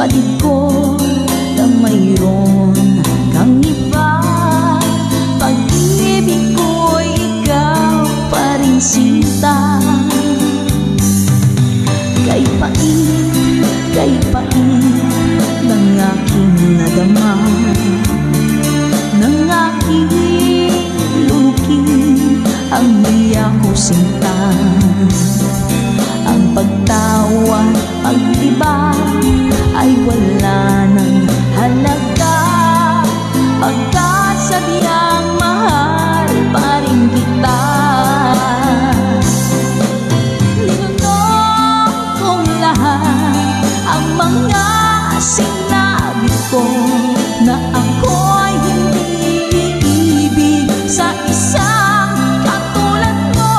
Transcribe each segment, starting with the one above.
batid ko na mayroon kang iba. Pag-ibig ko'y ikaw pa rin sinta. Kay pait ng aking nadama, ng aking lulukin ang niya ko sinta. Ang pagtawa, pag-iba ay wala ng halaga, pagkat sabiang mahal pa rin kita. Ninunong kong lahat ang mga sinabi ko, na ako'y hindi iibig sa isang katulad mo.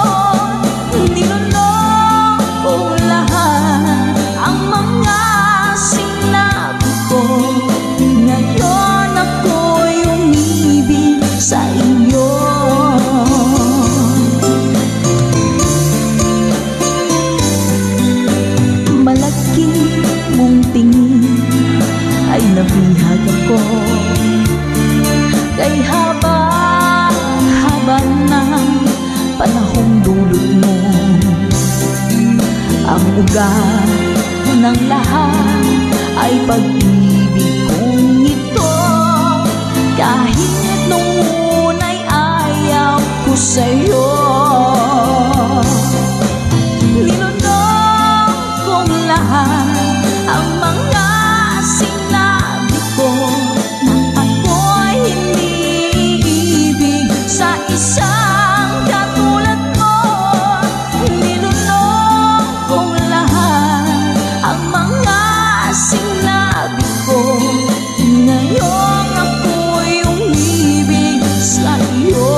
Ninunong kong lahat ang mga sinabi ko, ngayon ako'y umibig sa iyo. Malaki mong tingin ay nabihag ako, kay haba ng panahong dulot mo. Ang ugat ng lahat ay pag-ibig kong ito, kahit nung una'y ayaw ko sa'yo. Ninunong kong lahat ang mga sinabi ko, na ako'y hindi iibig sa isang katulad mo. Ninunong kong lahat ang mga sinabi ko, ngayong ako'y umibig sa iyo.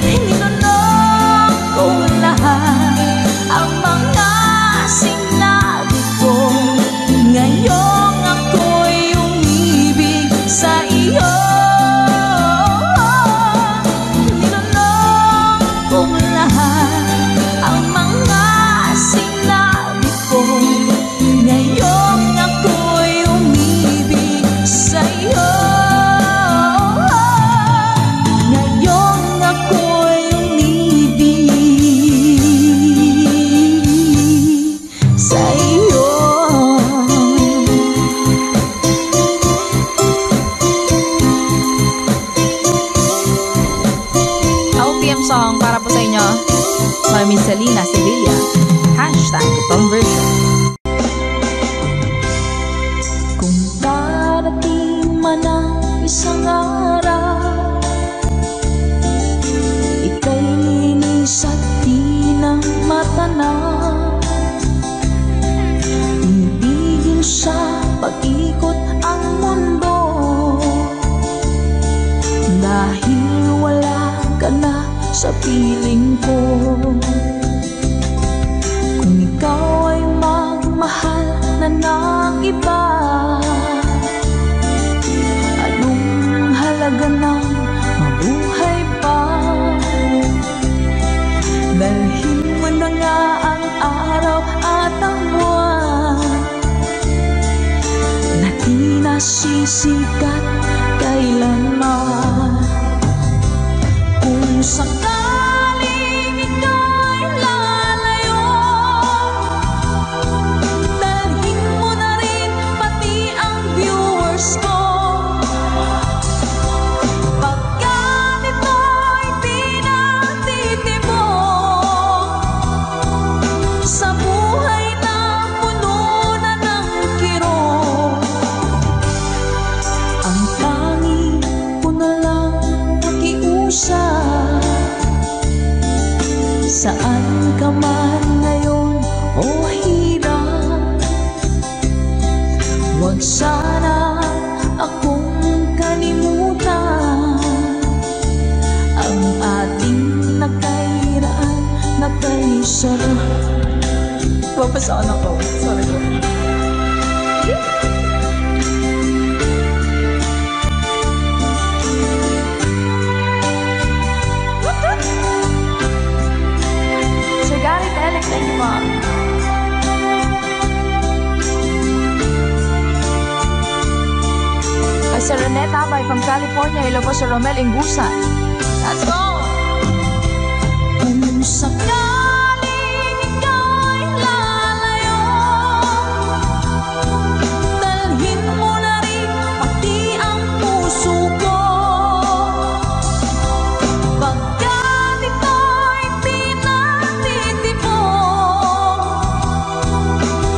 Ninunong kong lahat ang mga sinabi ko, ngayong ako'y umibig sa iyo. Ninunong kong lahat ang mga sinabi ko, ngayong ako'y umibig sa iyo. Ngayong ako'y umibig sa iyo. OPM song para po sa inyo, Mami Selena Sevilla, #conversion. Kung darating man ang isang araw, ika'y linis at di na matanaw, tinigil sa pag-ikot ang mundo, dahil wala ka na sa piling ko. Kung ikaw ay magmahal na ng iba, anong halaga ng mabuhay pa? Dalhin mo na nga ang araw at ang buwan, na di nasisikat kailanman. Kung sakaling ika'y lalayo, dalhin mo na rin pati ang viewers ko, pagkat ito'y di natitibok sa buhay na puno na ng kirot. Ang tanging ko na lang pakiusap, saan ka man ngayon o hirap, huwag sana akong kalimutan. Ang ating nakairaan, nakaisarap. Papasaan ako, sorry ko. Sir Garrett Elec, thank you po. Annette Abay from California. Hello po sa Romel Ingusan. Let's go! Kung sakaling ikaw'y lalayo, dalhin mo na rin pati ang puso ko. Pagkat ito'y pinatitipon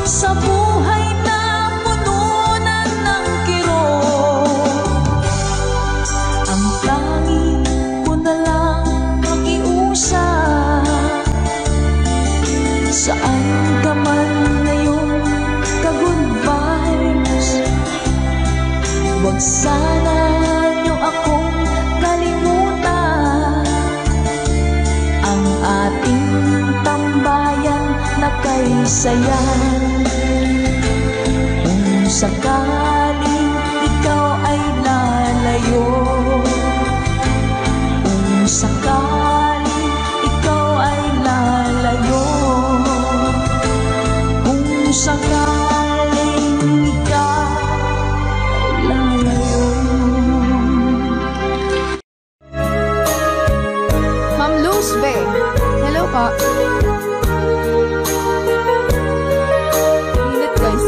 sa buhay na pununan ng kirot, ang tangi ko na lang makiusap. Saan ka man ngayon, ka-good vibes, huwag sana niyo akong kalimutan. Ang ating tambayan na kay sayan. Kung sakaling ikaw ay lalayo, kung sakaling ikaw ay lalayo, kung sakaling ikaw ay lalayo. Ma'am Luz Be. Hello po. Init guys.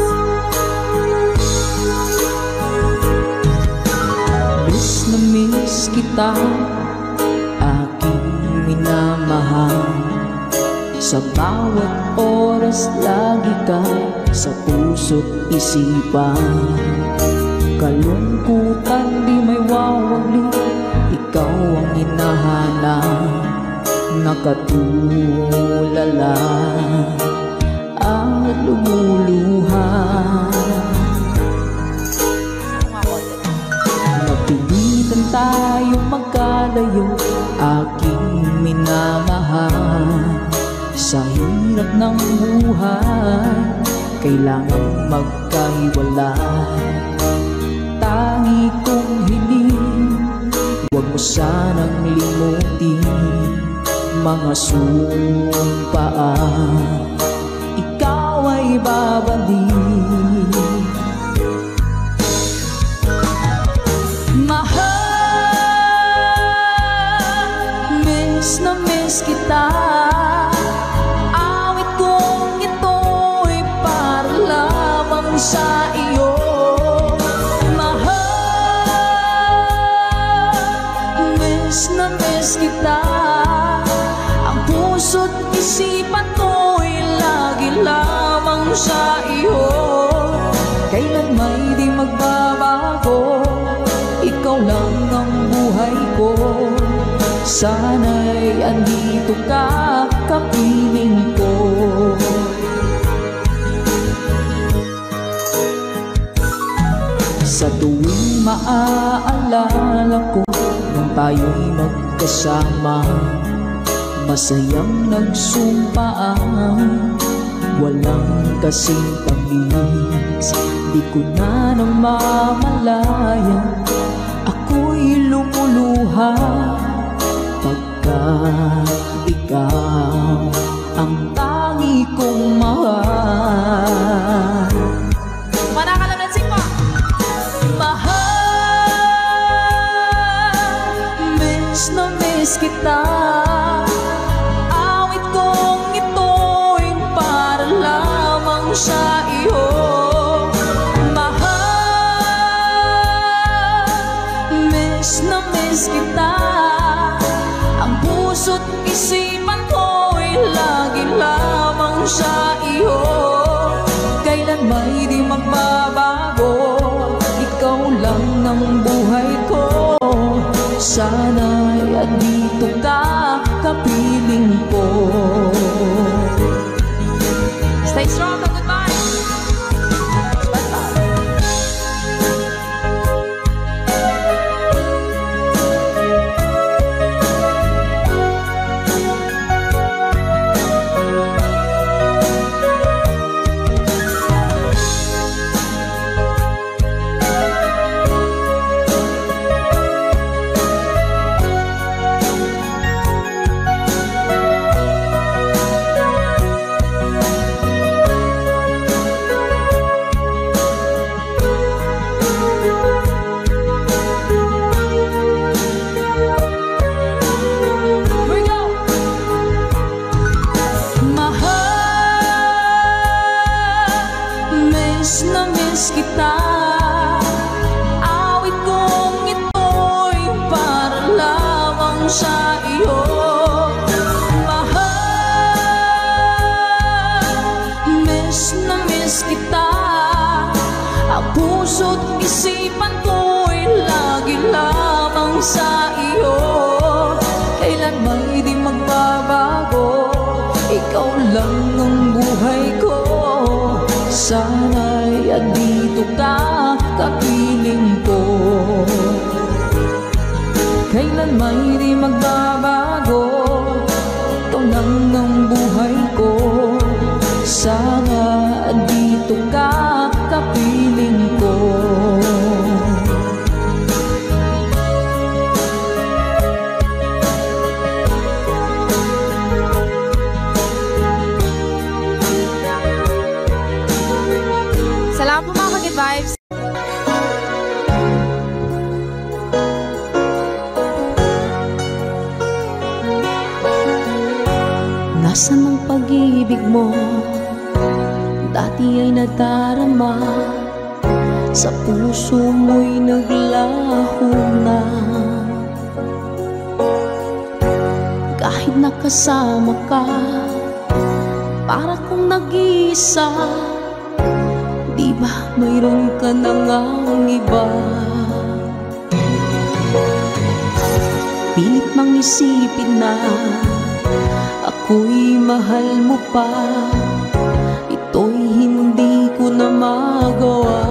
Miss na miss kita, aking minamahal. Sa bawat oras lagi ka sa puso't isipan. Kalungkutan di may wawagli, ikaw ang hinahanap. Nakatulala at lumuluha. Napilitan tayong magkalayo, aking minamahal. Sa hirap ng buhay, kailangang magkahiwalay. Tangi kong hiling, huwag mo sanang limutin mga sumpaan, ikaw ay babalik. Mahal, miss na miss kita. Awit kong ito'y para lamang sa iyo. Mahal, miss na miss kita. Ang puso't isipan ko'y lagi lamang sa iyo. Kailan may di magbabago, ikaw lang ang buhay ko. Sana'y andito ka, kapiling ko. Sa tuwing maaalala ko nung tayo'y magkasama, masayang nagsumpaan, walang kasing tamis. Di ko na namamalayan, ako'y lumuluha pagkat ikaw ang tangi kong mahal. Manakalansing po. Mahal, miss na miss kita. Awit kong ito'y para lamang sa iyo. Mahal, miss na miss kita. Ang puso't isipan ko'y lagi lamang sa iyo. Kailan may di magbabago, ikaw lang ng buhay ko. Sana'y andito ka, kapiling ko. Stay strong. Goodbye. miss kita. Awit kong ito'y para lamang sa iyo. Kita, ang puso't isipan ko'y lagi lamang sa iyo. Kailan may di magbabago, ikaw lang ang buhay ko. Sana'y andito ka, kapiling ko. Kailan may di magbabago, ikaw lang ang buhay ko. Sana andito ka, kapiling ko. Salamat po mga Ka-Good Vibes. Nasaan ang pag-ibig mo? Dati ay nadarama, sa puso mo'y naglaho na. Kahit nakasama ka, para kong nag-iisa. Di ba mayroon ka na ngang iba? Pilit mang isipin na ako'y mahal mo pa. Ito'y hindi ko na magawa.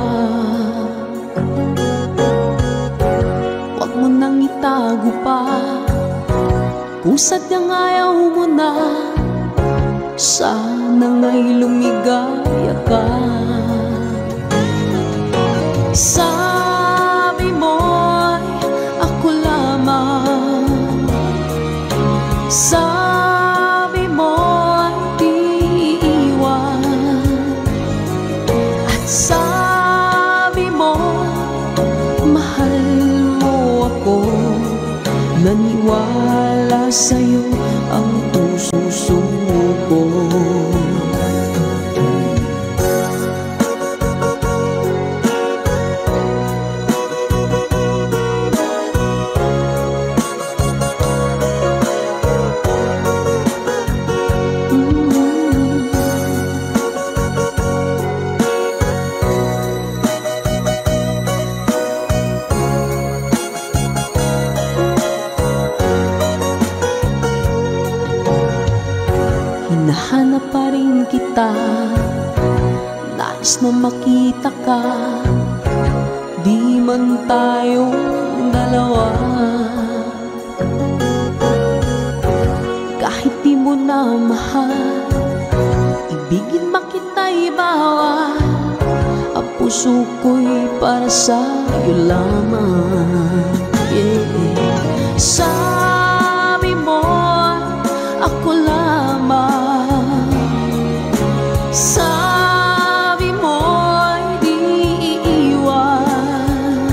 Huwag mo nang itago pa, kung sadyang ayaw mo na. Sana nga'y lumigaya ka. Sabi mo'y ako lamang, sabi mo'y di iwan, at sabi mo mahal mo ako. Naniwala sa'yo ang puso ko. Hinahanap pa rin kita, nais na makita ka. Di man tayong dalawa, kahit di mo na mahal, ibigin makita'y bawal. Ang puso ko'y para sa'yo lamang, yeah. Sabi mo ako lamang, sabi mo'y di iiwan,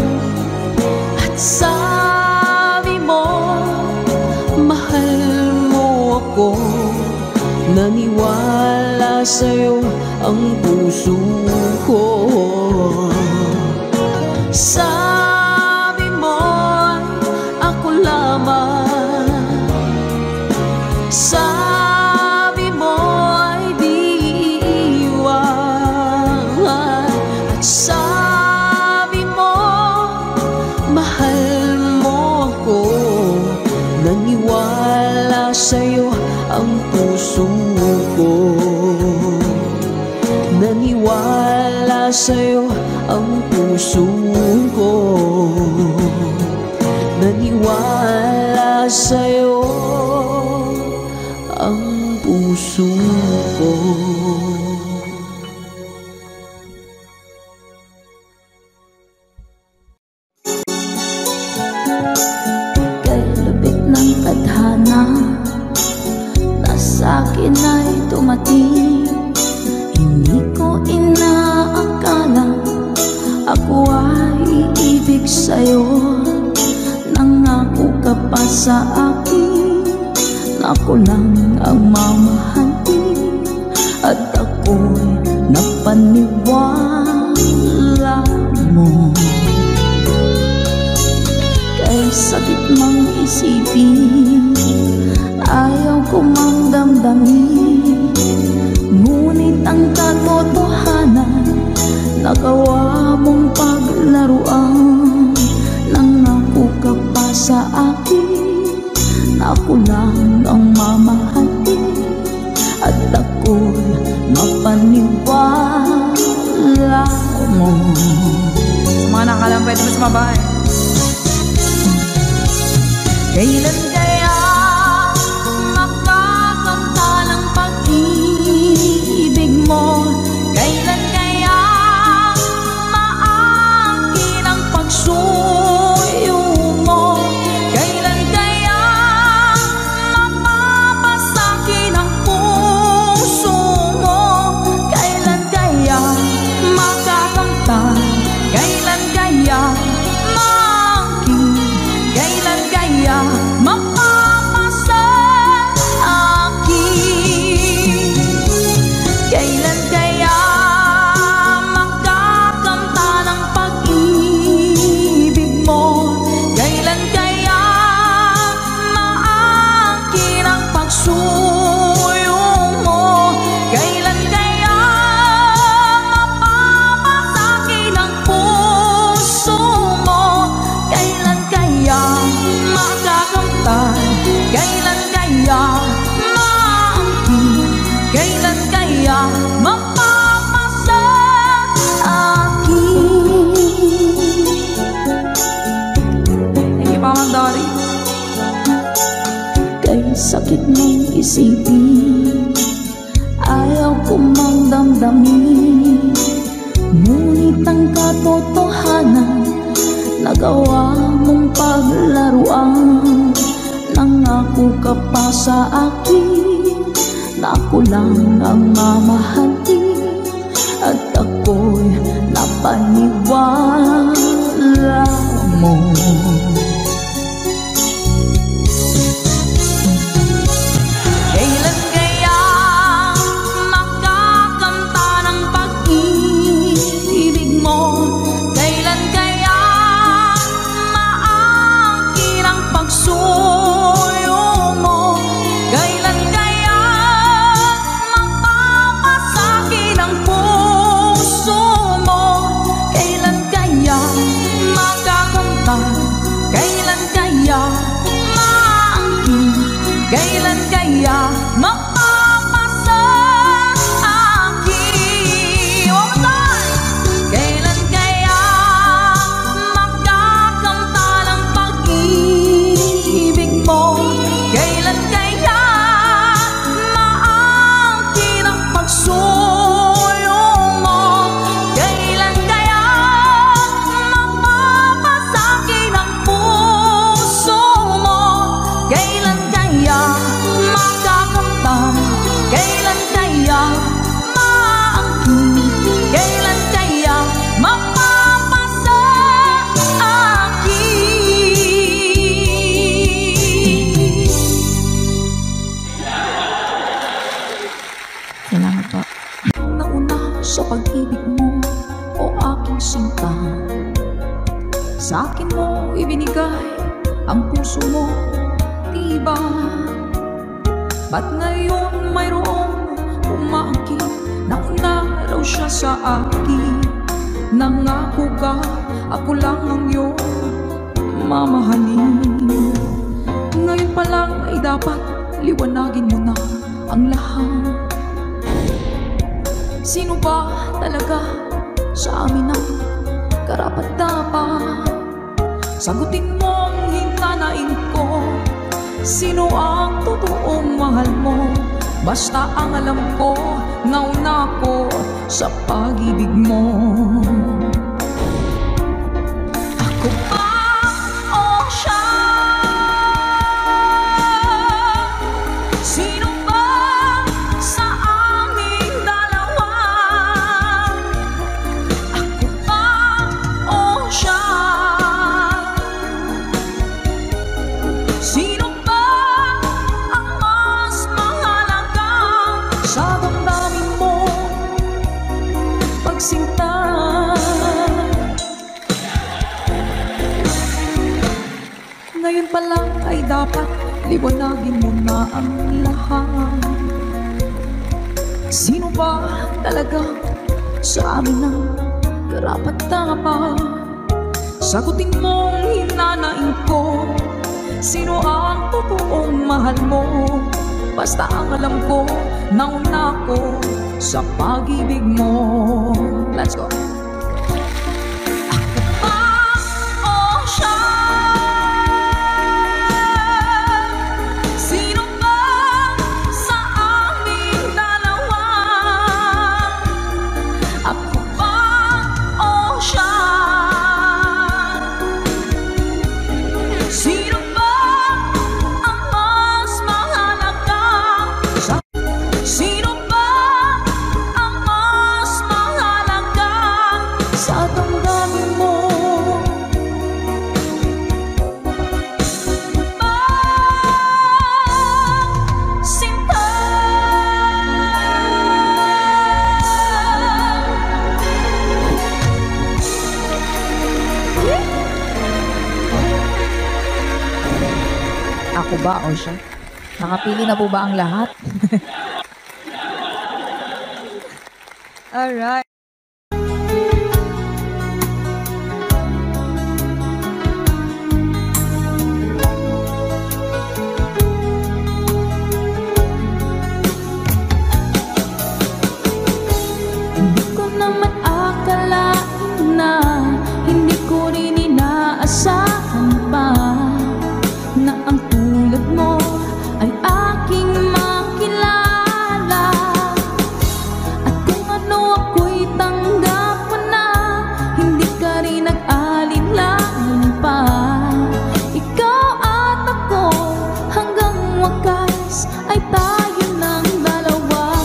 at sabi mo mahal mo ako. Naniwala sa'yo ang puso ko. Sabi mo'y ako lamang, sabi mo'y di iiwan, at sabi mo mahal mo ako. Naniwala sa'yo ang puso ko. Naniwala sa'yo ang puso ko. Naniwala sa'yo ang puso ko. Kay lupit ng tadhana na sa'kin ay dumating. Hindi ko inaakala ako ay iibig sa'yo. Nangako ka pa sa akin na ako lang ang mamahalin, at ako'y napaniwala. mo. Kay sakit mang isipin, ayaw ko mang damdamin, ngunit ang katotohanan, nagawa mong paglaruan. Nangako ka pa sa akin na ako lang ang mamahalin, at ako'y mapaniwala mo. Sa mga nakalang pwede mo sumabay. Kailan kaya makakamta ng pag-ibig mo? Kailan kaya maangkin ang pagsuyo mo? Kailan kaya mapapasakin ang puso mo? Kailan kaya makakamta? Kailan kaya maangkin? Kailan kaya mapapasa akin? Kailan kaya makakamta ng pag-ibig mo? Kailan kaya maangkin ang pagsuyo mo? Kailan kaya mapapasakin ang puso mo? Kailan kaya makakamtan? Kailan kaya maangkin? Kailan kaya mapapasa akin? Thank you, Mama Dory. Kay sakit mong isipin, ayaw ko mang damdamin, ngunit ang katotohanan, nagawa mong paglaruan. Nangako ka pa sa akin na ako lang ang mamahalin, at ako'y napaniwala mo. Kailan kaya makakamta ng pag-ibig mo? Kailan kaya maangkin ang pagsuyo mo? Kailan kaya mapapasakin ang puso mo? Kailan kaya makakamta? Kailan kaya maangkin? Kailan kaya mapapasa akin? One more time! Kailan kaya makakamta ng pag-ibig mo? Kailan kaya maangkin ang pagsuyo mo? Kailan kaya mapapasakin ang puso mo? Kailan kaya makakamtan? Kailan kaya maangkin? Kailan kaya mapapasa akin? Salamat po. Nauna sa pag-ibig mo, o aking sinta, sa akin mo ibinigay ang puso mo, diba? Ba't ngayon mayroong umaangkin? Nauna raw siya sa akin. Nangako ka, ako lang ang iyong mamahalin. Ngayon pa lang ay dapat liwanagin mo na ang lahat. Sino ba talaga sa amin ang karapat-dapat? Sagutin mo ang hintanain ko. Sino ang totoong mahal mo? Basta ang alam ko, nauna ko sa pag-ibig mo. Ako ba o siya? Sino ba sa aming dalawa? Ako ba o siya? Sino ba ang mas mahalaga sa damdamin mo? Pagsinta ngayon pa lang ay dapat liwanagin mo na ang lahat. Sino ba talaga sa amin ang karapat-dapat? Sagutin mong hinanain ko, sino ang totoong mahal mo? Basta ang alam ko, nauna ko sa pag-ibig mo. Let's go. Ako ba o siya? Nakapili na po ba ang lahat? Alright. Hindi ko naman akalain na, hindi ko rin inaasahan pa na ang tulad mo ay aking makilala. At kung ano ako'y tanggap mo na, hindi ka rin nag-alinlangan pa. Ikaw at ako hanggang wakas ay tayo ng dalawa.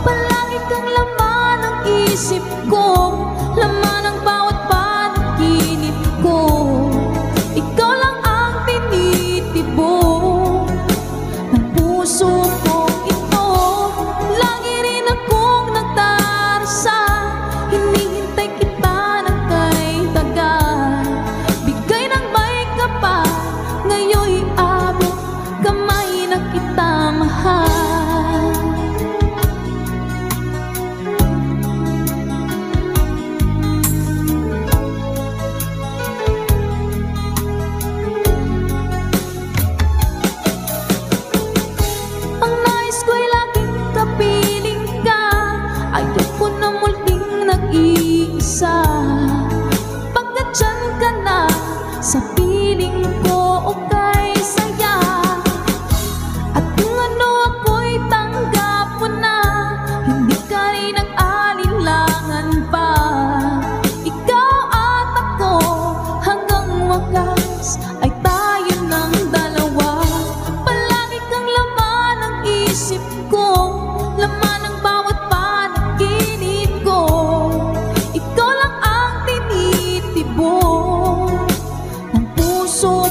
Palagi kang laman ng isip ko, laman ng bawat panaginip ko. Ikaw lang ang tinitibok ng puso ko ito. Lagi rin akong nagdarasal, hinihintay kita ng kay tagal. Bigay ng may kapal, ngayon'y abot kamay na kita mahal. Ang nais ko'y laging kapiling ka, ayoko na muling nag-iisa. Pagkat dyan ka na sa piling ko, okay saya. At kung ano ako'y tanggap mo na, hindi ka rin nag-alinlangan pa. Ikaw at ako hanggang wakas ay tayo ng dalawa. Palagi kang laman ng isip ko, laman ng bawat panaginip ko. Ikaw lang ang tinitibok ng puso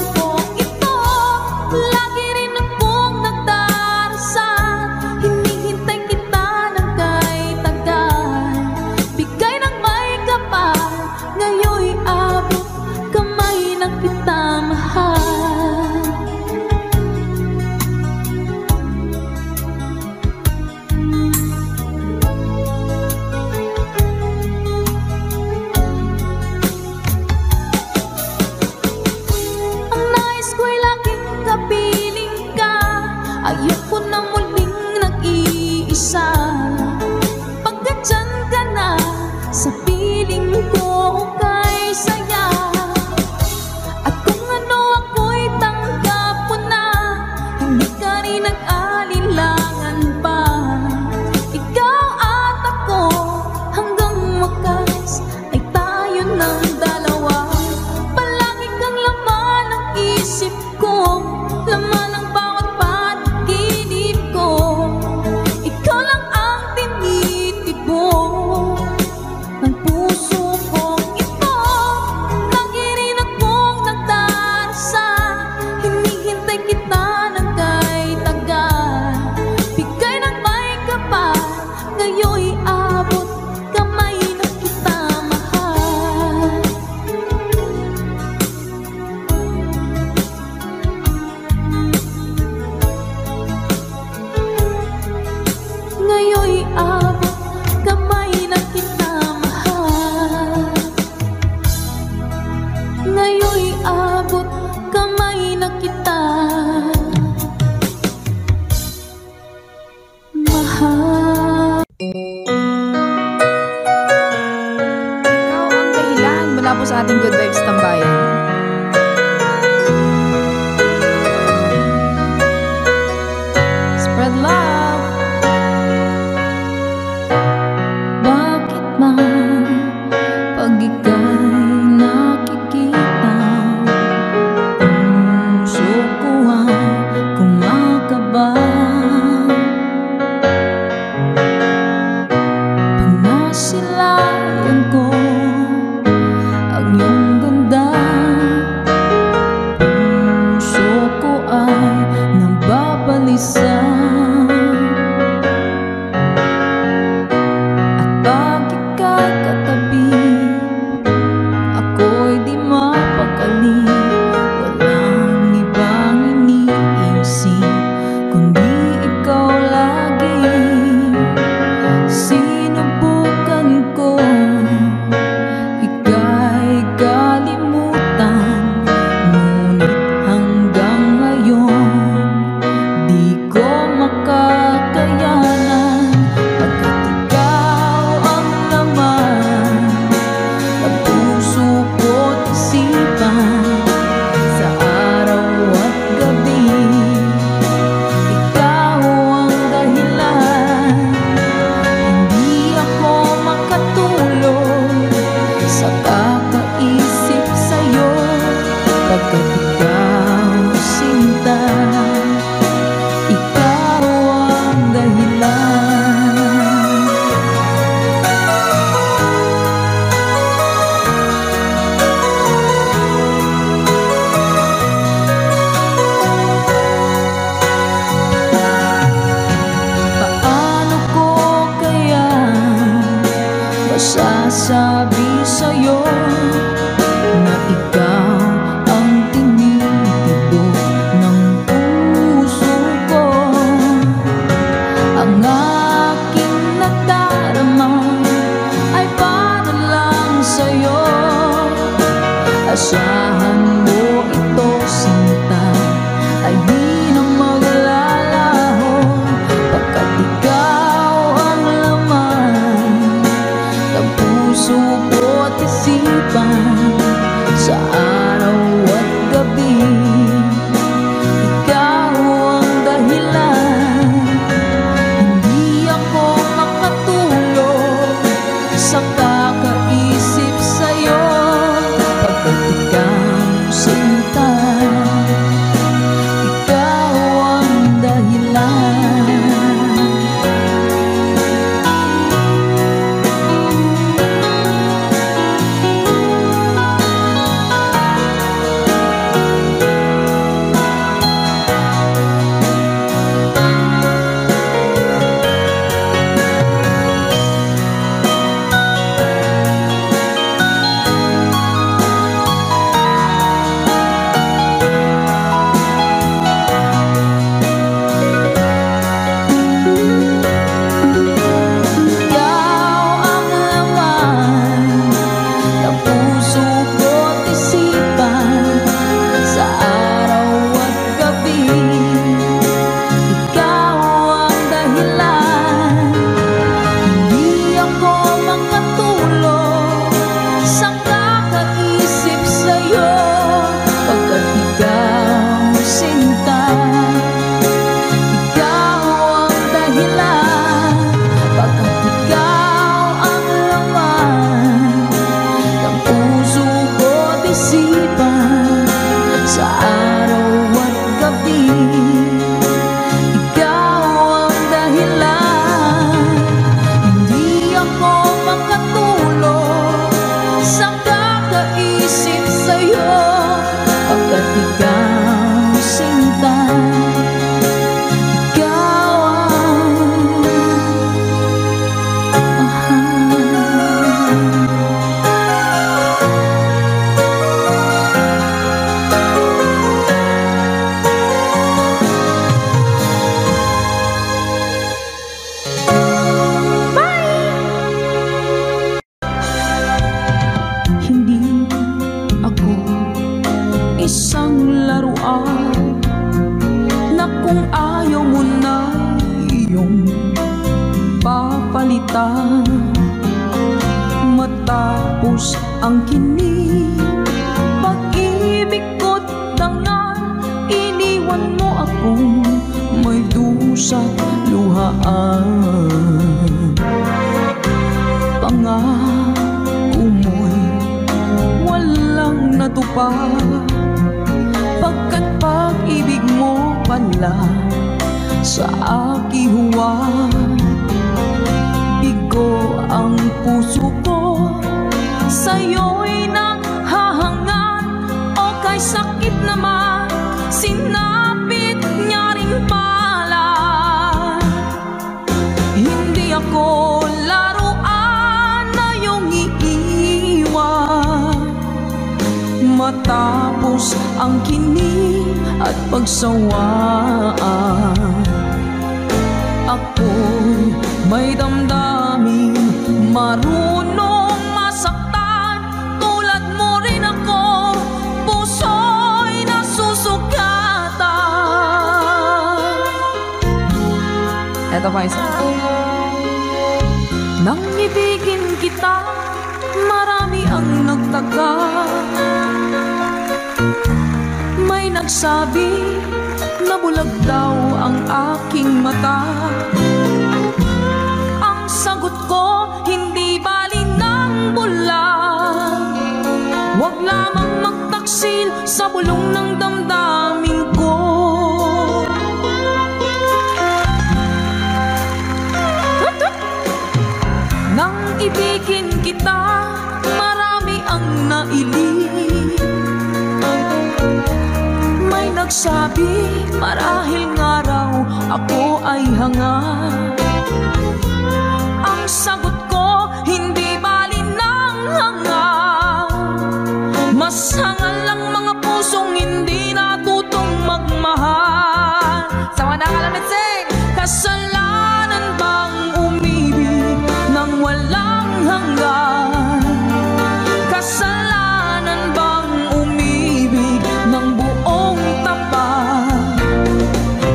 sa ating Good Vibes Tambayan. Spread love. Bakit man pag ika'y nakikita, puso ko ay kumakaba? Pag nasilayan ko ang iyong ganda, puso ko ay nababalisa. At pag ika'y katabi, ako'y di mapakali. Walang ibang iniisip kundi ikaw lagi. Sinubukan ko ika'y kalimutan, ngunit hanggang ngayon di ko makakayanan. Pagkat ikaw ang laman ng puso ko't isipan, sa araw at gabi ikaw ang dahilan. Hindi ako makatulog sa kakaisip sa'yo, pagkat ikaw sinta, ikaw ang dahilan. Paano ko kaya masasabi sa'yo na ikaw ang tinitibok ng puso ko? Ang aking nadarama ay para lang sa'yo. Asahan mo ito, sinta, ay di na maglalaho, pagkat ikaw ang laman ng puso ko't isipan, sa araw at gabi ikaw ang dahilan. Hindi ako makatulog sa kakaisip sa'yo, pagkat ikaw sinta, ikaw ang dahilan. Ikaw ang laman ng puso ko't isipan, sa araw at gabi ikaw ang dahilan. Hindi ako makatulog sa kakaisip sa'yo, pagkat ikaw sinta, ikaw ang dahilan. Pagkat ikaw ang laman ng puso ko't isipan, sa araw at gabi ikaw ang dahilan. Hindi ako makatulog sa kakaisip sa'yo, pagkat ikaw sinta, ikaw ang mahal. Hindi ako isang laruan na kung ayaw mo na iyong papalitan. matapos ang kini pag-ibig ko't dangal, iniwan mo akong may dusa't luhaan. Pangako mo'y walang natupad, pagkat pag-ibig mo pala sa aking huwad. Bigo ang puso ko, sa'yo'y naghahangad, o kay sakit naman sinapit niya rin pala. Hindi ako laruan na iyong iiwan, matapos ang kini at pagsawaan. Ako'y may damdamin, marunong masaktan, tulad mo rin ako, puso'y nasusugatan. Eto pa isa. Nang ibigin kita, marami ang nagtaka. May nagsabi na bulag daw ang aking mata. Ang sagot ko, hindi bali ng bulag, huwag lamang magtaksil sa bulong ng damdamin ko. Nang ibigin kita, marami ang nailing. May nagsabi, marahil nga raw ako ay hangad. Ang sagot ko, hindi bali ng hangad, mas hangal lang mga pusong hindi natutong magmahal. Sa mga nakalaman, sing! Kasalanan bang umibig nang walang hanggan? Kasalanan bang umibig ng buong tapat?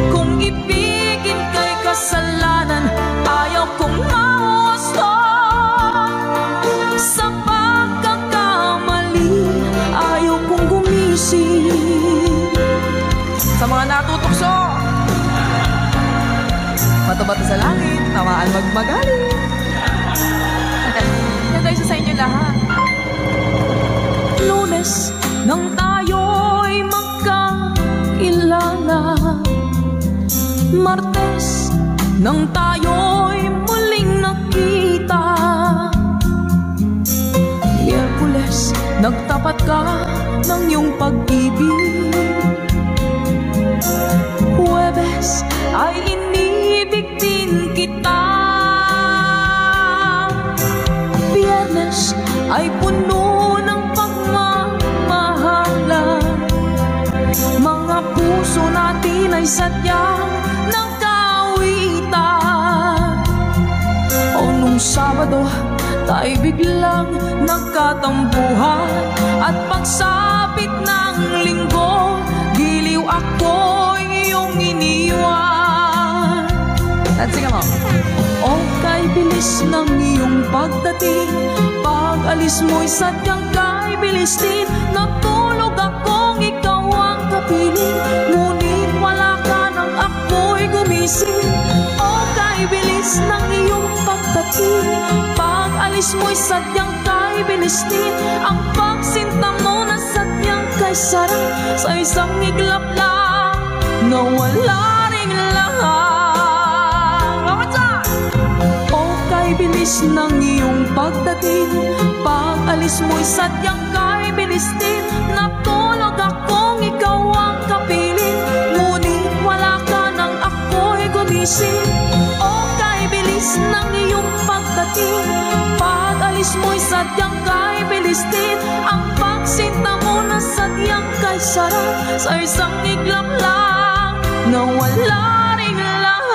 Kung ibigin kay kasalanan, ayaw kong mawasto. Sa pagkakamali, ayaw kong gumising. Sa mga natutukso, bato-bato sa langit, tawaan magmagaling. Yan tayo sa inyo lahat. Lunes nang tayo'y magkakilala, Martes nang tayo'y muling nakita, Miyerkules nagtapat ka ng iyong pag-ibig, Huwebes ay inibig din kita, Biyernes ay puno ng pagmamahalan. Mga puso natin ay sadyang nagkawitan. O nung Sabado, tayo biglang nagkatampuhan, at pagsapit ng Linggo, giliw ako iyong iniwan. Let's sing along. O kay bilis ng iyong pagdating, pag-alis mo'y sadyang kay bilis din. Natulog akong ikaw ang kapiling, ngunit wala ka nang ako'y gumising. O kay bilis ng iyong pagdating, pag-alis mo'y sadyang kay bilis din. Ang pagsinta mo na sadyang kay sarap, sa isang iglap lang nawala ring lahat. Bilis ng iyong pagdating, pag-alis mo'y sadyang kay bilis din. Natulog akong ikaw ang kapiling, ngunit wala ka nang ako'y gumising. O kay bilis ng iyong pagdating, pag-alis mo'y sadyang kay bilis din. Ang pagsinta mo na sadyang kay sarap, sa isang iglap lang nawala ring lahat.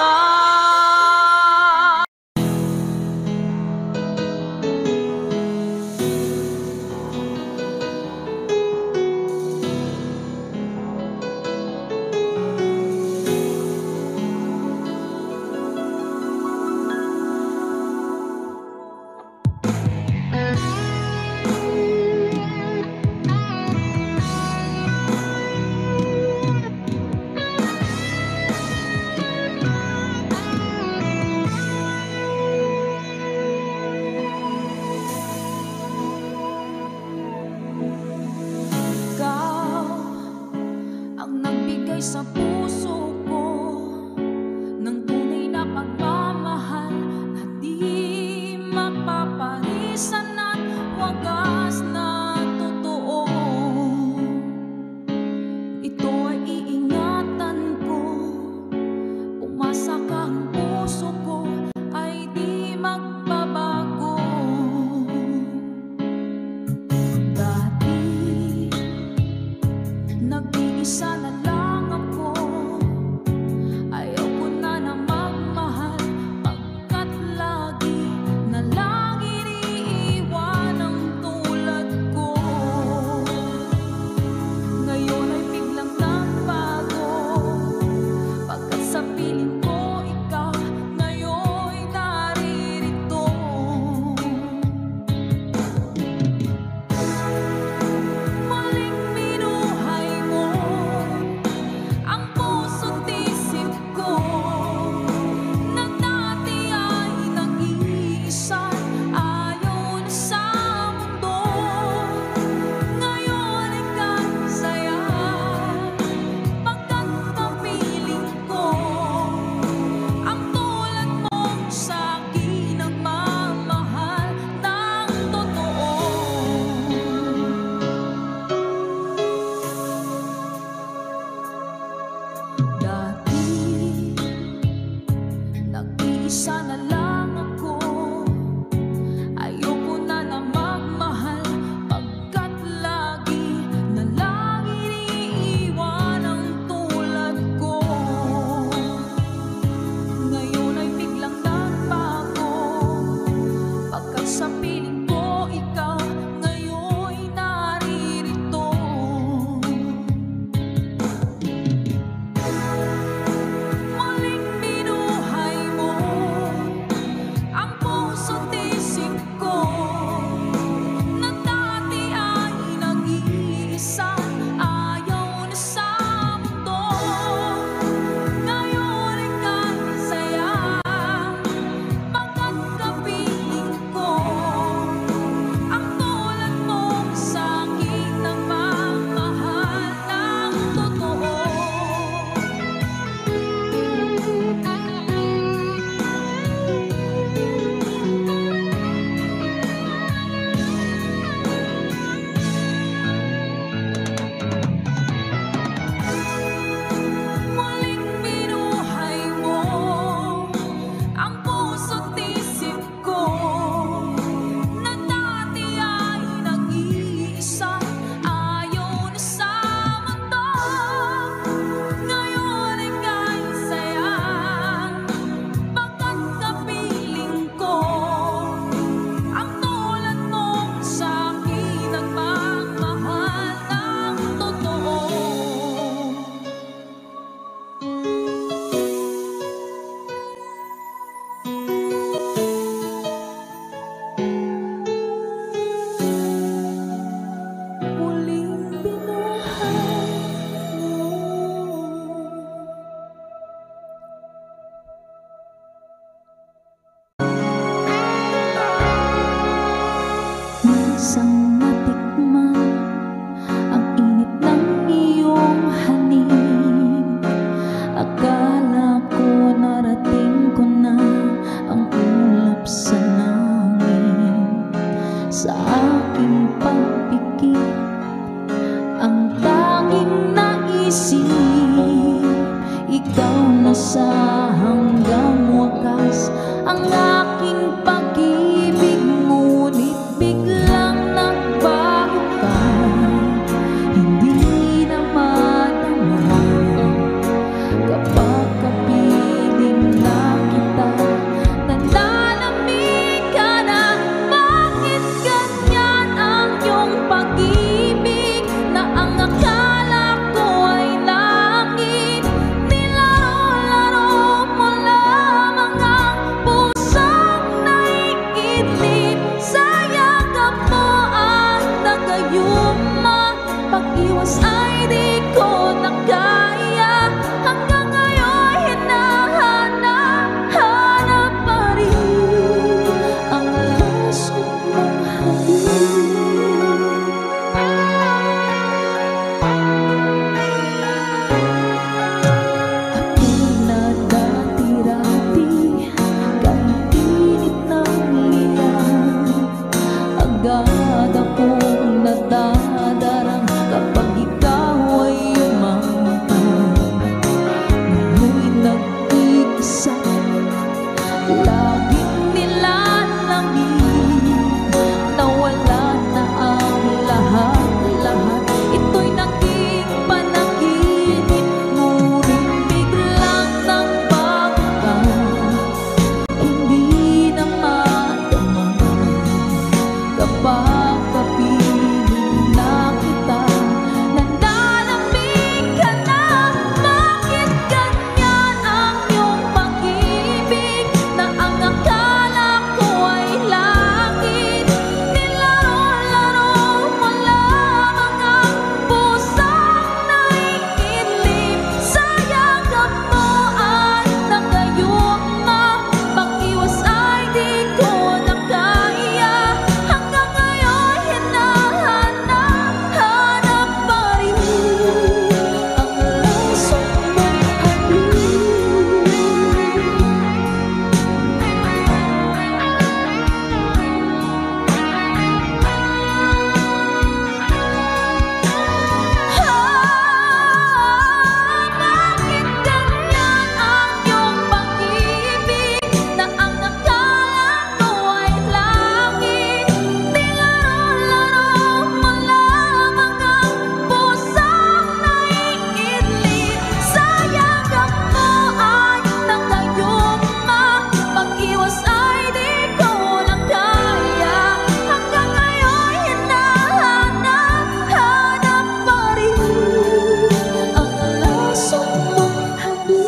sa aking pagpikit. Ang tanging naisip, ikaw na sa hanggang wakas. Ang aking pag-ibig, ngunit biglang nagbago ka. Hindi na madama kapag kapiling na kita. Nananamig ka na, bakit ganyan ang iyong pag-ibig? Na ang akala ko ay langit, nilaro-laro mo lamang ang pusong naiidlip. Sa yakap mo at nagayuma, pag-iwas ay di ko na kaya. Hanggang ngayon hinahanap pa rin ang laso mong halik. Ako'y nadati-rati, kahit init ng liyan. Agad akong nadadarang kapag ikaw ay umamatay. Ngayon'y nag-iisa, laging nilalamig. Nawala na ang lahat-lahat, ito'y naging panaginip. Ngunit biglang nagbago ka, hindi na madama kapag kapiling na kita. Nananamig ka na, bakit ganyan ang iyong pag-ibig? Na ang akala ko ay langit, nilaro-laro mo lamang ang pusong naiidlip. Sa yakap mo at nagayuma, pag-iwas ay di ko na kaya. Hanggang ngayon hinahanap pa rin ang laso mong halik. Bakit ganyan ang iyong pag-ibig? Na ang akala ko ay langit, nilaro-laro mo lamang ang pusong naiidlip. Sa yakap mo ay nagayuma, pag-iwas ay di ko na kaya. Hanggang ngayon hinahanap pa rin ang laso mong halik.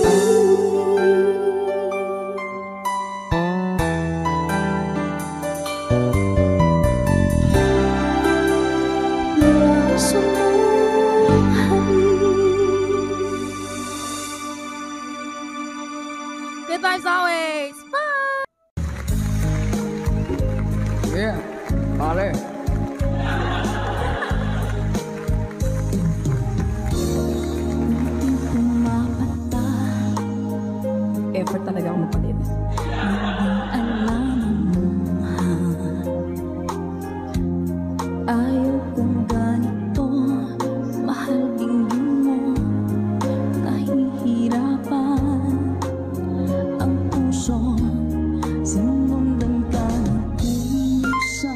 Laso mong halik. Good vibes always. Bye! Yeah, vale. Pumapata, Effort talaga ako magpalit. alam mo, ayaw kong ganito. Mahal tingin mo, nahihirapan ang puso. Sinundan ka ng kusa,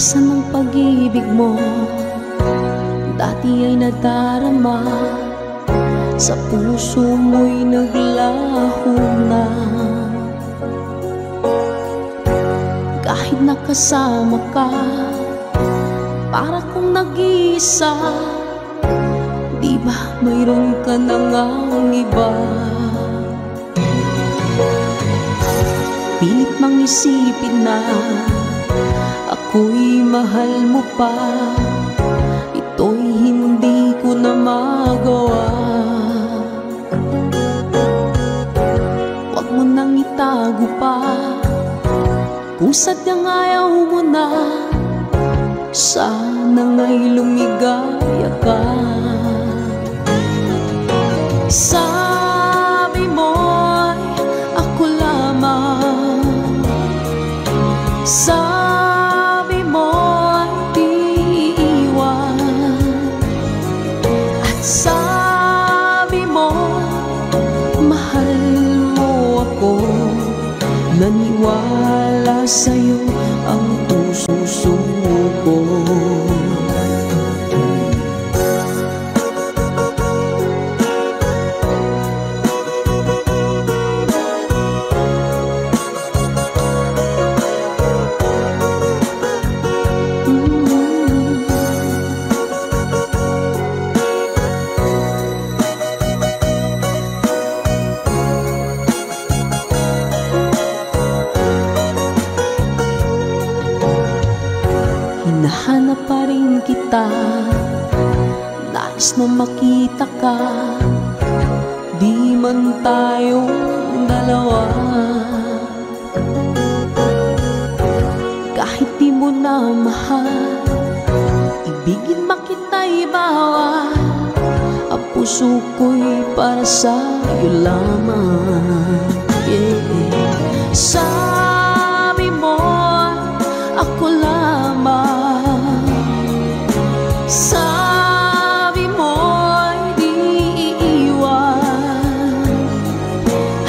Asan ang pag-ibig mo? Dati ay nadarama, sa puso mo'y naglaho na. Kahit nakasama ka, para kong nag-iisa. Di ba mayroon ka na ngang iba? Pilit mang isipin na ako'y mahal mo pa. Ito'y hindi ko na magawa. Huwag mo nang itago pa, kung sadyang ayaw mo na. Sana nga'y lumigaya ka. Sabi mo'y ako lamang, sabi mo'y di iwan, at sabi mo mahal mo ako. Naniwala sa'yo ang puso ko. Hinahanap pa rin kita, nais na makita ka. Di man tayong dalawa, kahit di mo na mahal, ibigin makita'y bawal. Ang puso ko'y para sa'yo lamang, yeah. Sabi mo ako lamang, sabi mo'y di iiwan,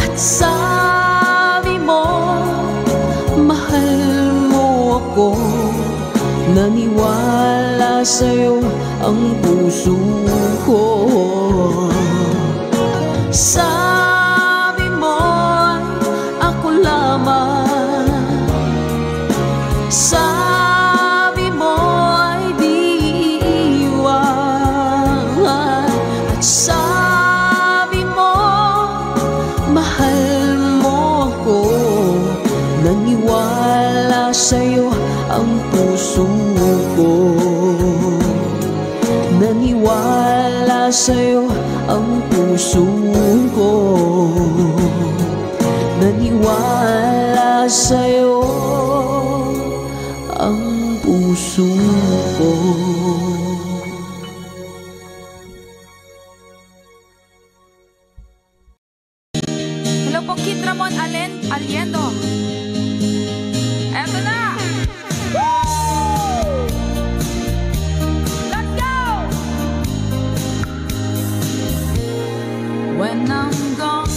at sabi mo mahal mo ako. Naniwala sa'yo ang puso ko. Sabi mo'y ako lamang, sabi mo'y di iiwan, at sabi mo mahal mo ako. Naniwala sa'yo ang puso ko. Naniwala sa'yo ang puso ko. Naniwala sa'yo ang puso ko. Hello po, Kid Ramon Aliendo. Eto na! Let's go! When I'm gone,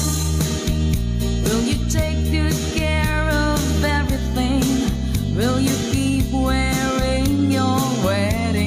will you take good care of everything? Will you keep wearing your wedding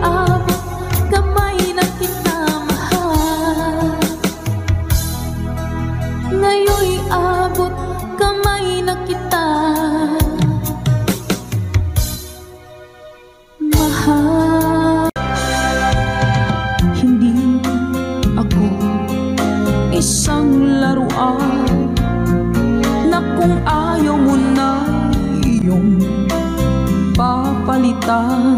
abot kamay na kita mahal. Ngayon'y abot kamay na kita mahal. Hindi ako isang laruan na kung ayaw mo na iyong papalitan.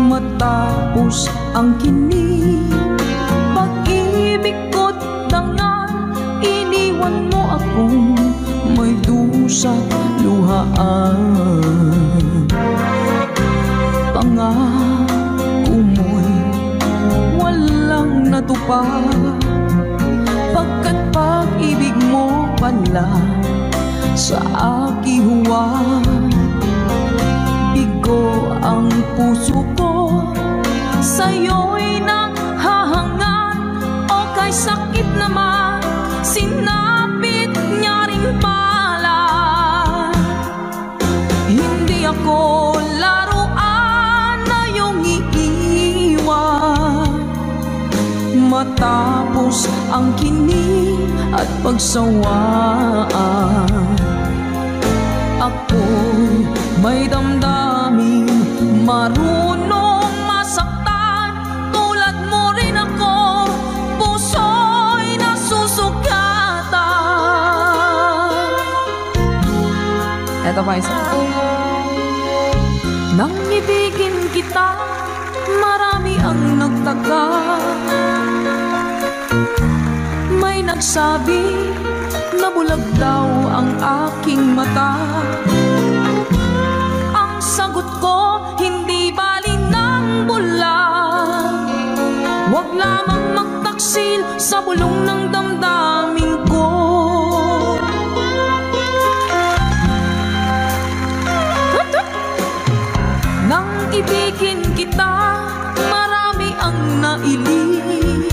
Matapos ang kinig, pag-ibig ko't dangal, iniwan mo akong may dusa't luhaan. Pangako mo'y walang natupad, pagkat pag-ibig mo pala sa aking huwad. Bigo ang puso ko, sa'yo'y naghahangad, o kay sakit naman sinapit niya ring pala. Hindi ako laruan na iyong iiwan. Matapos ang kinig at pagsawaan, ako'y may damdaming marunong masaktan. Tulad mo rin ako, puso'y nasusugatan. Eto pa isa. Nang ibigin kita, marami ang nagtaka. May nagsabi na bulag daw ang aking mata. Ang sagot ko, hindi bali ng bulag. Huwag lamang magtaksil sa bulong ng damdamin ko. Nang ibigin kita, marami ang nailip.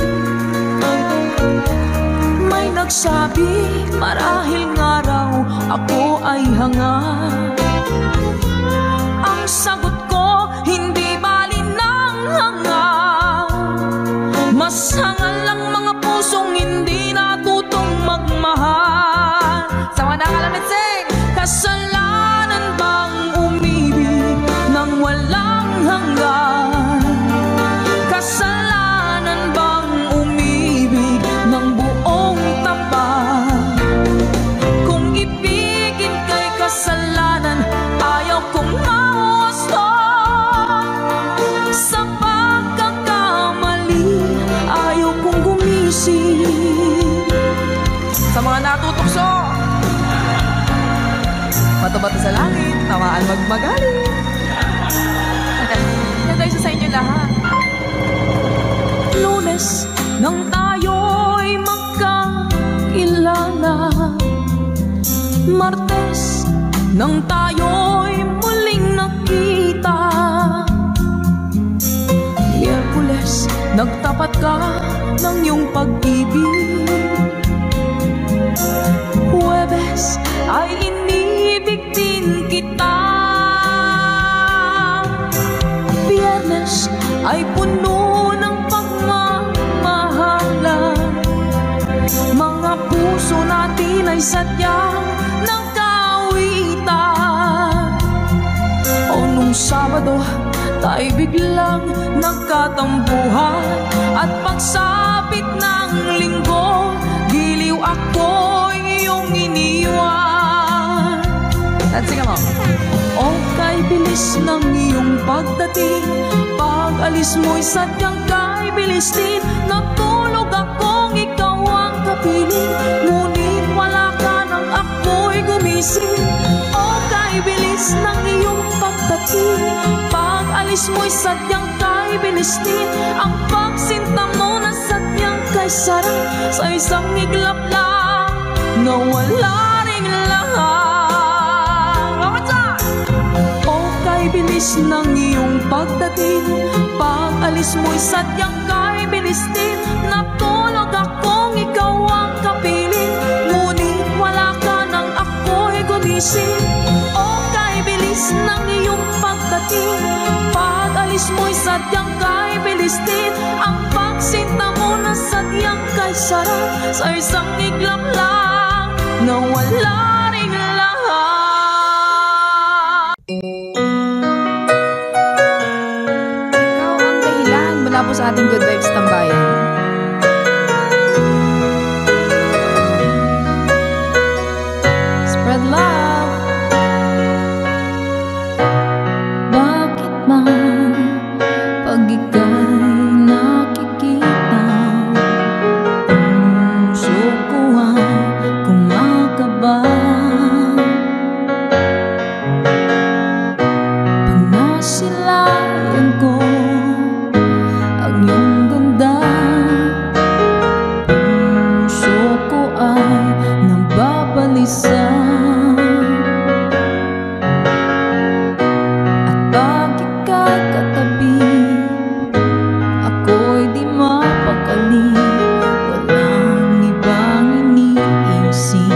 May nagsabi, marahil nga raw ako ay hanga. Ang sagot ko, hindi bali ng hanga. Mas hangal lang mga pusong hindi natutong magmahal. Sama na kalamit, sing! Kasalanan bang umibig nang walang hanggan? Kasalanan bang umibig ng buong tapat? Kung ibigin kay kasalanan, ayaw kong mawasto. Sa pagkakamali, ayaw kong gumising. Sa mga natutokso, bato-bato sa langit, tamaan magmagaling. Ganda isa sa inyo lahat. Lunes nang tayo'y magkakilala, Martes nang tayo'y muling nakita, Miyerkules nagtapat ka ng iyong pag-ibig, Huwebes ay inibig din kita, Biyernes ay puno ng pagmamahalan. Mga puso natin ay sadyang nagkawitan. O nung Sabado, tayo biglang nagkatampuhan. At pagsapit ng Linggo, giliw ako'y iyong iniwan. Sige mo. O kay bilis ng iyong pagdating, pag-alis mo'y sadyang kay bilis din. Natulog akong ikaw ang kapiling, ngunit wala ka nang ako'y gumising. O kay bilis ng iyong pagdating, pag-alis mo'y sadyang kay bilis din. Ang pagsinta mo na sadyang kay sarap, sa isang iglap lang nawala ring lahat. Bilis ng iyong pagdating, pag-alis mo'y sadyang kay bilis din. Natulog akong ikaw ang kapiling, ngunit wala ka nang ako'y gumising. O kay bilis ng iyong pagdating, pag-alis pag-alis mo'y sadyang kay bilis din. Ang pagsinta mo na sadyang kay sarap. Sa isang iglap lang nawala ring lahat. Ikaw ang dahilan mula po sa ating Good Vibes Tambayan. Spread love. Bakit man pag ika'y nakikita, puso ko ay kumakaba. Pag nasilayan ko ang iyong ganda, puso ko ay nababalisa. At pag ika'y katabi, ako'y di mapakali. Walang ibang iniisip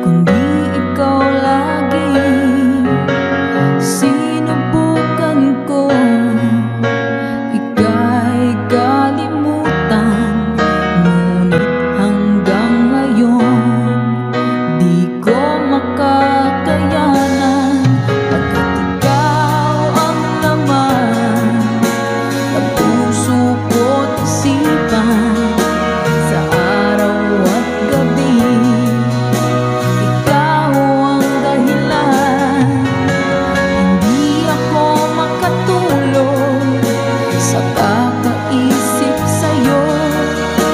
kundi ikaw lagi. Sinubukan ko ika'y kalimutan, ngunit hanggang ngayon di ko makakayanan. Pagkat ikaw ang laman ng puso ko't isipan, sa araw at gabi ikaw ang dahilan. Hindi ako makatulog sa kakaisip sa'yo,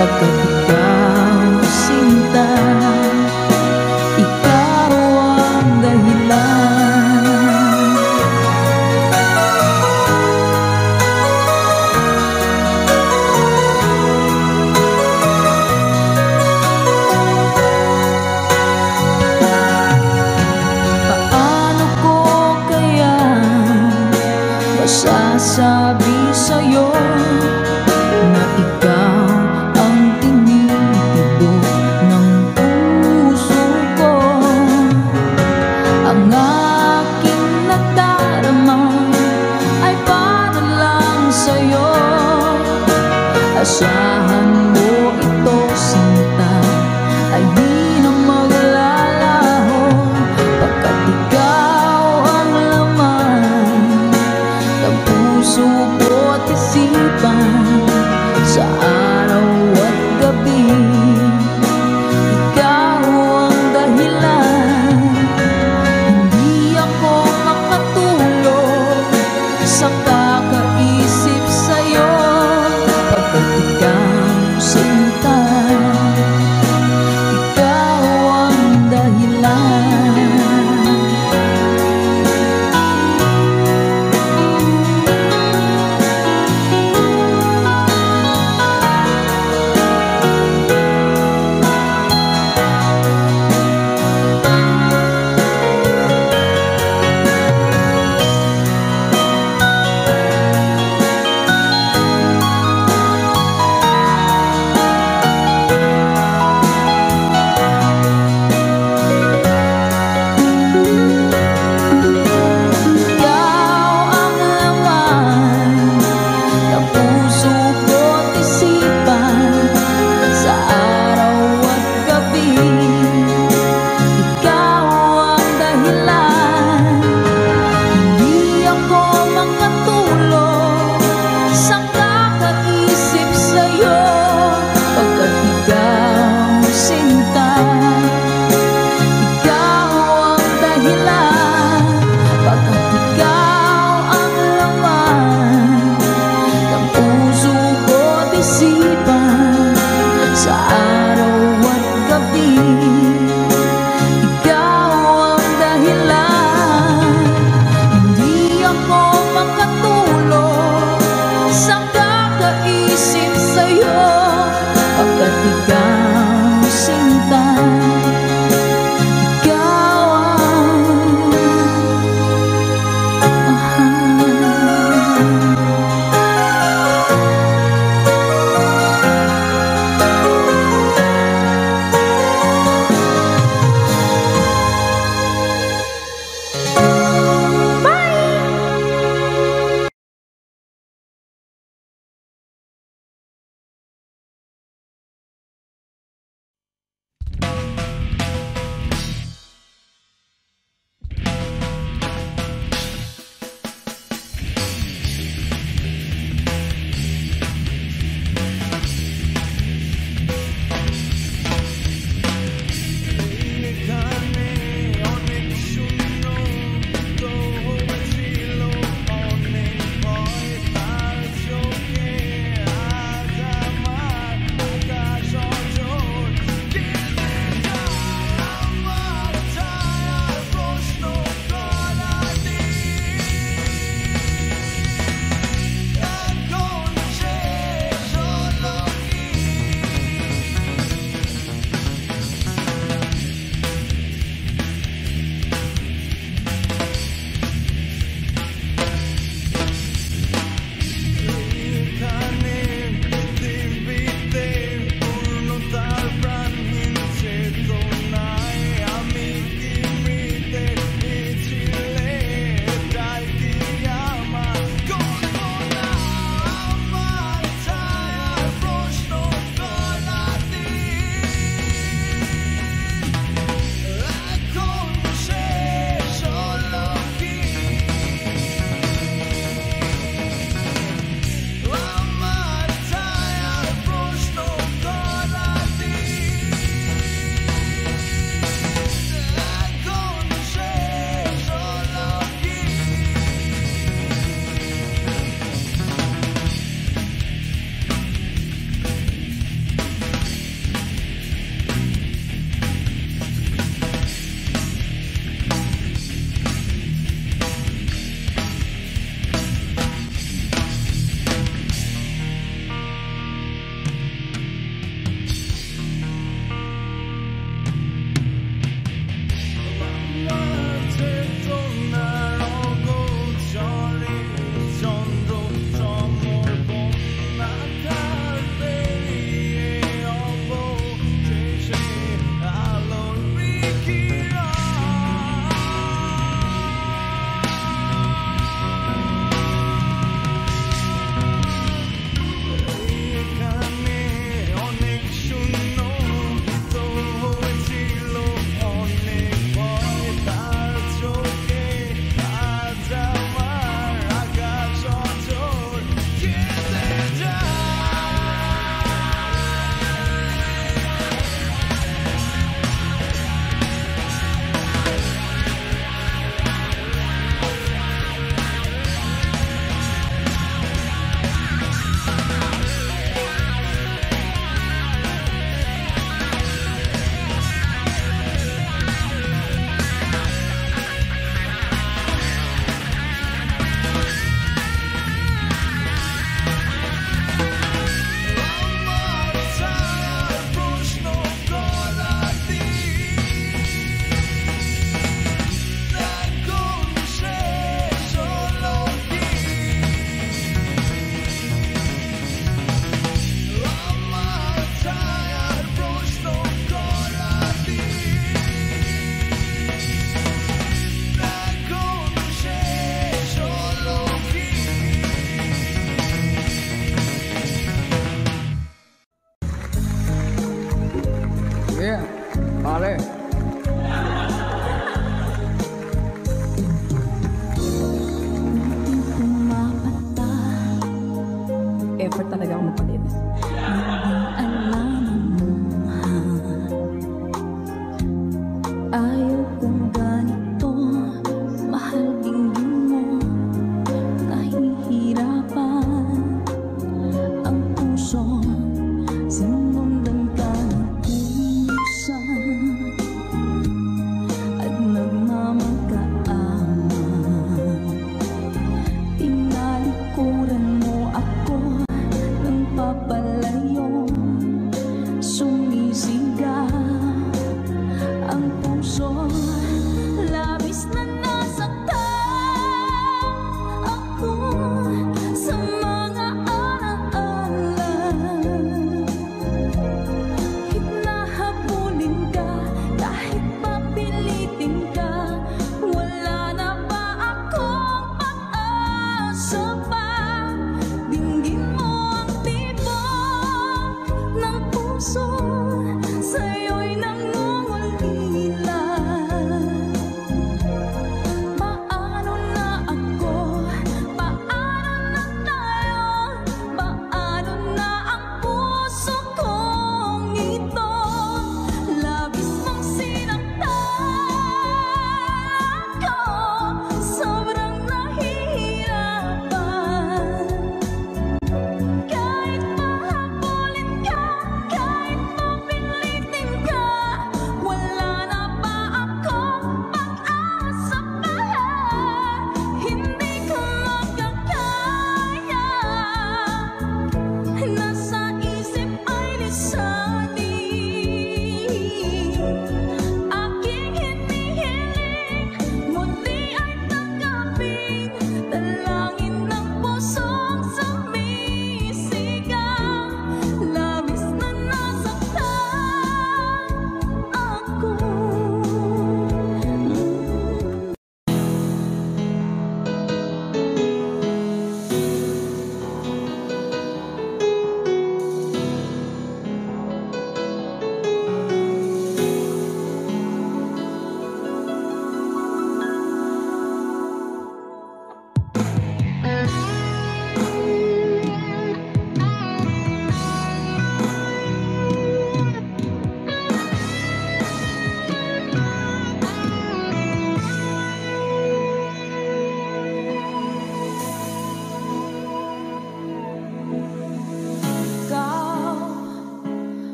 pagkat ikaw sinta, ikaw ang dahilan. Paano ko kaya masasabi sa'yo na ikaw ang tinitibok ng puso ko? Ang aking nadarama ay para lang sa'yo. Asahan mo ito, sinta, ay di na maglalaho, pagkat ikaw ang laman ng puso ko't isipan, sa araw at gabi ikaw ang dahilan. Hindi ako makatulog sa kakaisip sa'yo, pagkat ikaw sinta, ikaw ang dahilan. nag-effort talaga ako magpalit. Alam mo, ayaw kong ganito. Mahal tingin mo, nahihirapan ang puso. Sinundan ka ng pusa at nagmamagkaaman. Tinalikuran mo ako ng papalay.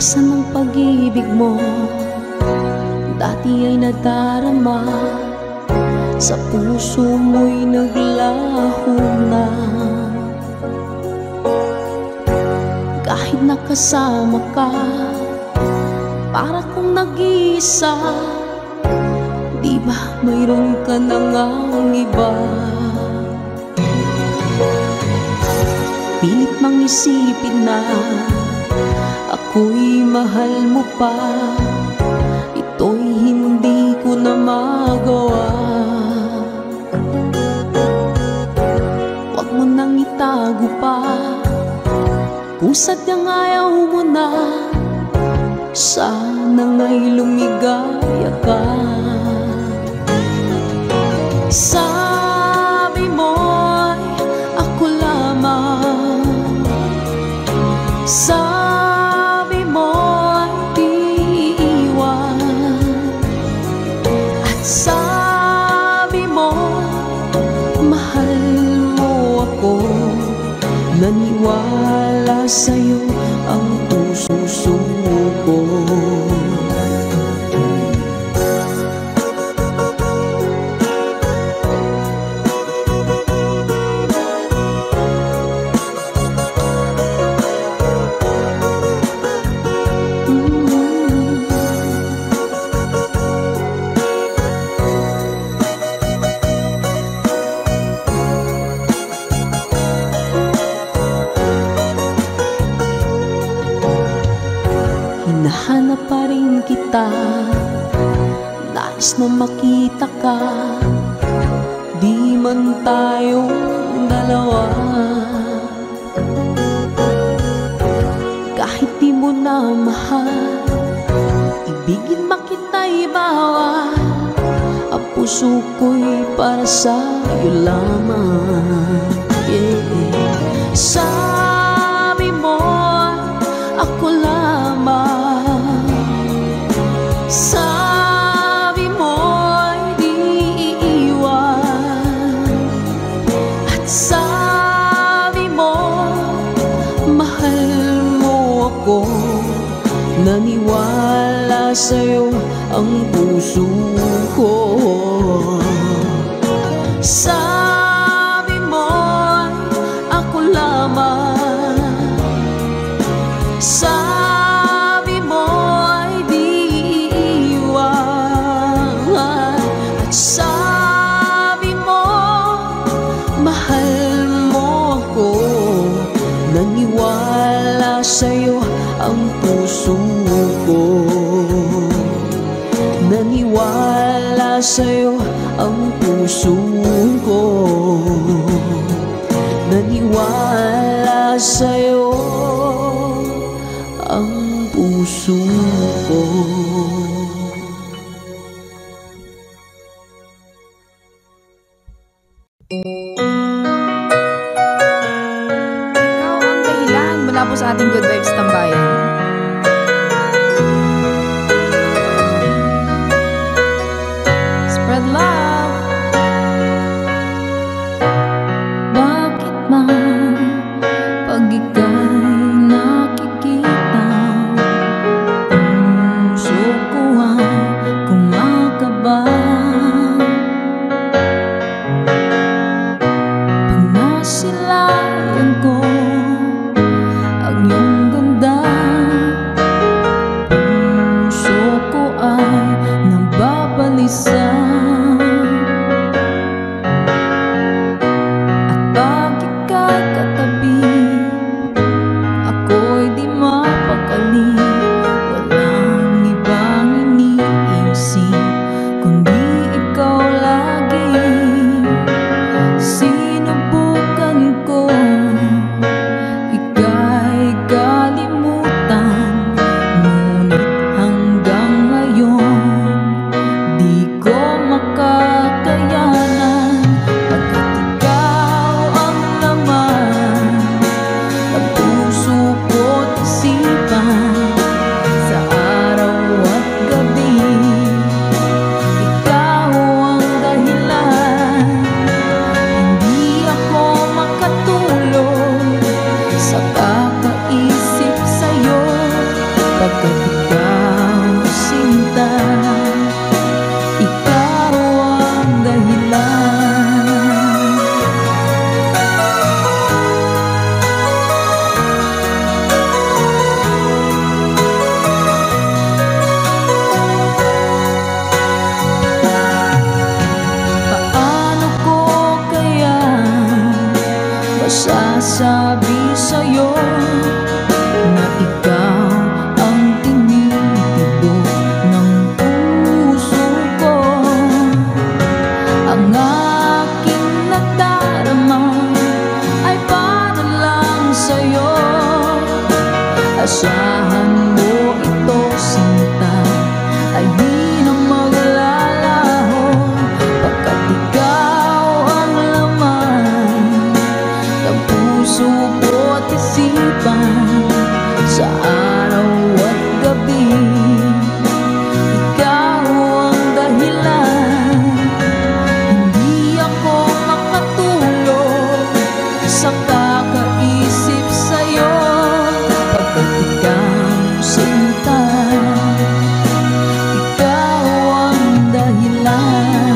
Asan ang pag-ibig mo? Dati ay nadarama, sa puso mo'y naglaho na. Kahit nakasama ka, para kong nag-iisa. Di ba mayroon ka na ngang iba? Pilit mang isipin na ako'y mahal mo pa. Ito'y hindi ko na magawa. Huwag mo nang itago pa, kung sadyang ayaw mo na. Sana nga'y lumigaya ka. Sabi mo'y ako lamang, sabi mo'y di iwan, at sabi mo mahal mo ako. Naniwala sa'yo ang puso ko. Hinahanap pa rin kita, nais na makita ka. Di man tayong dalawa, kahit di mo na mahal, ibigin makita'y bawal. Ang puso ko'y para sa'yo lamang, yeah. Sabi mo ako lamang, sabi mo'y di iiwan, at sabi mo mahal mo ako. Naniwala sa'yo ang puso ko. Sabi mo'y ako lamang, sabi mo'y di iiwan, at sabi mo mahal mo ako. Naniwala sa'yo ang puso ko. Naniwala sa'yo ang puso ko. Naniwala sa'yo ang puso ko. Ikaw ang dahilan mula po sa ating Good Vibes Tambayan. Spread love. Bakit man pag ika'y nakikita, puso ko ay kumakaba. Pag nasilayan ko ang iyong ganda, sa'yo na ikaw ang tinitibok ng puso ko. Ang aking nadarama ay para lang sa'yo. Asahan mo ito, sinta, ay di na maglalaho, pagkat ikaw ang laman ng puso ko at isipan. Sa araw at gabi, ikaw ang dahilan. Hindi ako makatulog sa kakaisip sa'yo, pagkat ikaw, sinta, ikaw ang dahilan.